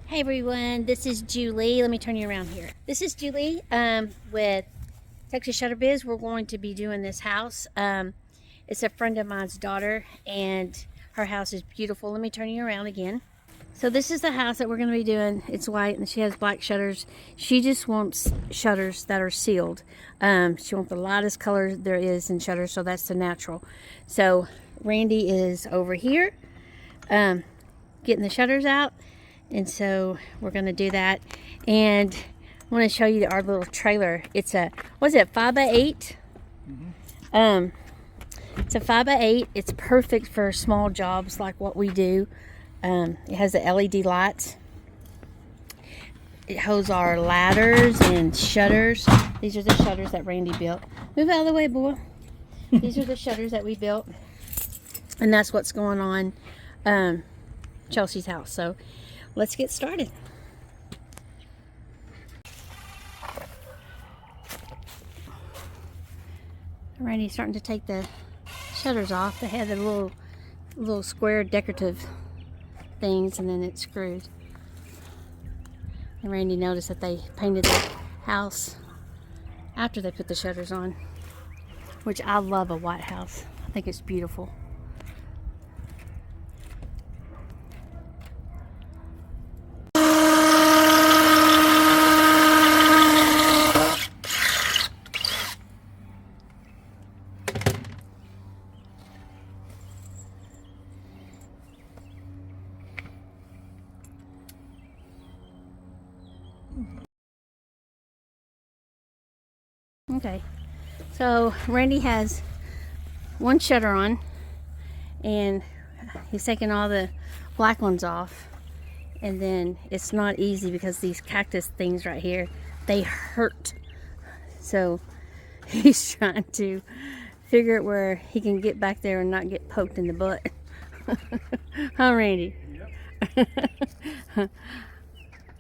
Hey everyone, this is Julie. Let me turn you around here. This is Julie with Texas Shutter Biz. We're going to be doing this house. It's a friend of mine's daughter, and her house is beautiful. Let me turn you around again. So this is the house that we're going to be doing. It's white and she has black shutters. She just wants shutters that are sealed. She wants the lightest color there is in shutters, so that's the natural. So Randy is over here getting the shutters out. And so we're going to do that. And I want to show you our little trailer. It's a, what's it, 5x8? It's a 5x8. It's perfect for small jobs like what we do. It has the LED lights. It holds our ladders and shutters. These are the shutters that Randy built. Move out of the way, boy. These are the shutters that we built. And that's what's going on Chelsea's house. So let's get started. Randy's starting to take the shutters off. They had the little square decorative things, and then it screwed. And Randy noticed that they painted the house after they put the shutters on, which I love a white house. I think it's beautiful. Okay, so Randy has one shutter on, and he's taking all the black ones off, and then it's not easy because these cactus things right here, they hurt. So he's trying to figure out where he can get back there and not get poked in the butt. Huh, Randy? Yep.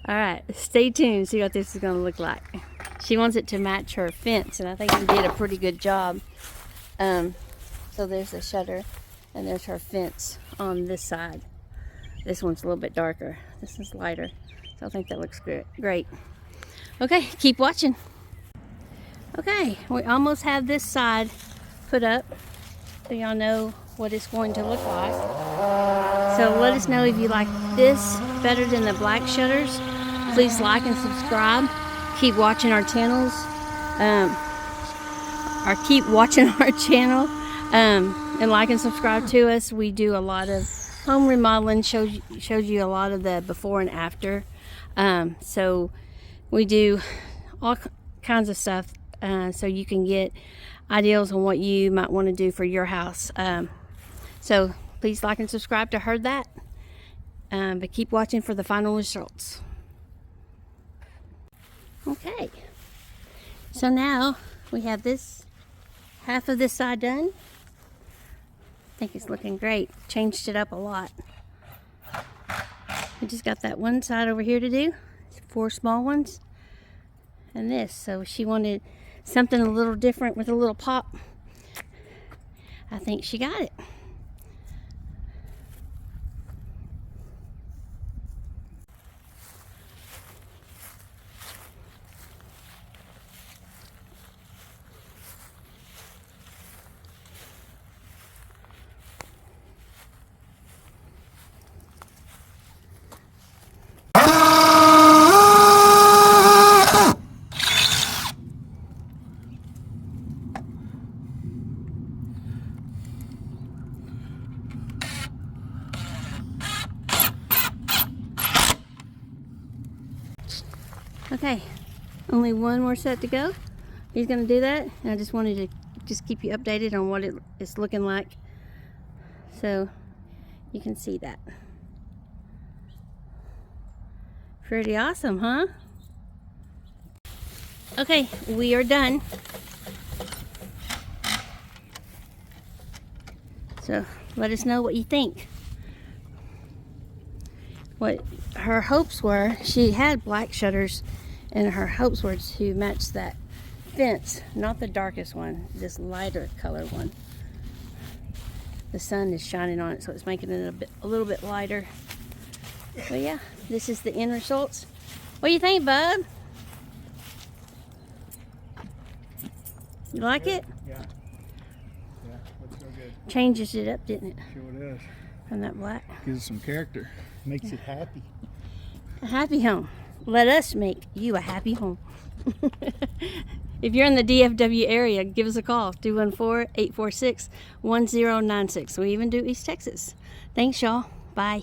All right, stay tuned, see what this is gonna look like. She wants it to match her fence, and I think we did a pretty good job. So there's the shutter, and there's her fence on this side. This one's a little bit darker. This is lighter. So I think that looks great. Okay, keep watching. Okay, we almost have this side put up, so y'all know what it's going to look like. So let us know if you like this better than the black shutters. Please like and subscribe. Keep watching our channels, keep watching our channel, and like and subscribe to us. We do a lot of home remodeling, shows you a lot of the before and after. So we do all kinds of stuff, so you can get ideas on what you might want to do for your house. So please like and subscribe to heard that, but keep watching for the final results. Okay, so now we have this half of this side done. I think it's looking great. Changed it up a lot. We just got that one side over here to do, 4 small ones, and this. So she wanted something a little different with a little pop. I think she got it. Okay, only one more set to go. He's gonna do that, and I just wanted to just keep you updated on what it's looking like, so you can see that. Pretty awesome, huh? Okay, we are done. So let us know what you think. What her hopes were, she had black shutters, and her hopes were to match that fence, not the darkest one, this lighter color one. The sun is shining on it, so it's making it a little bit lighter. But yeah, this is the end results. What do you think, bub? You like it? Yeah. Yeah, looks real good. Changes it up, didn't it? Sure does. From that black. Gives it some character. Makes it happy. A happy home. Let us make you a happy home. If you're in the DFW area, give us a call. 214-846-1096. We even do East Texas. Thanks, y'all. Bye.